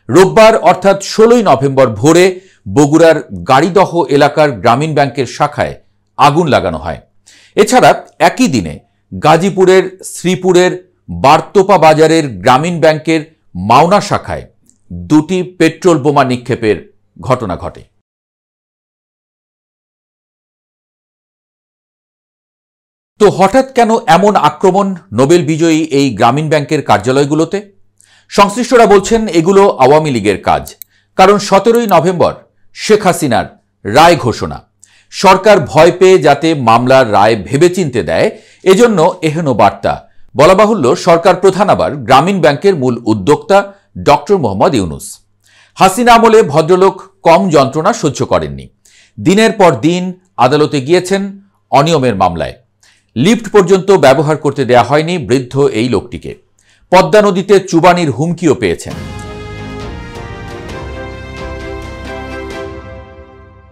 রোববার অর্থাৎ 16 নভেম্বর ভোরে বগুড়ার গাড়িদহ এলাকার গ্রামীণ ব্যাংকের শাখায় আগুন লাগানো হয়। এছাড়া একই দিনে গাজীপুরের শ্রীপুরের বারতোপা বাজারের গ্রামীণ ব্যাংকের মাওনা শাখায় দুটি পেট্রোল বোমা নিক্ষেপের ঘটনা ঘটে। তো হঠাৎ কেন এমন আক্রমণ নোবেল বিজয়ী এই গ্রামীণ ব্যাংকের কার্যালয়গুলোতে? সংশ্লিষ্টরা বলছেন এগুলো আওয়ামী লীগের কাজ। কারণ 17 নভেম্বর শেখ হাসিনার রায় ঘোষণা। সরকার ভয় পেয়ে যাতে মামলার রায় ভেবেচিন্তে দেয়, এজন্য এহেন বার্তা। বলা বাহুল্য, সরকার প্রধান আবার গ্রামীণ ব্যাংকের মূল উদ্যোক্তা ডক্টর মোহাম্মদ ইউনূস। হাসিনা আমলে ভদ্রলোক কম যন্ত্রণা সহ্য করেননি। দিনের পর দিন আদালতে গিয়েছেন অনিয়মের মামলায়। লিফট পর্যন্ত ব্যবহার করতে দেয়া হয়নি বৃদ্ধ এই লোকটিকে। পদ্মা নদীতে চুবানির হুমকিও পেয়েছেন।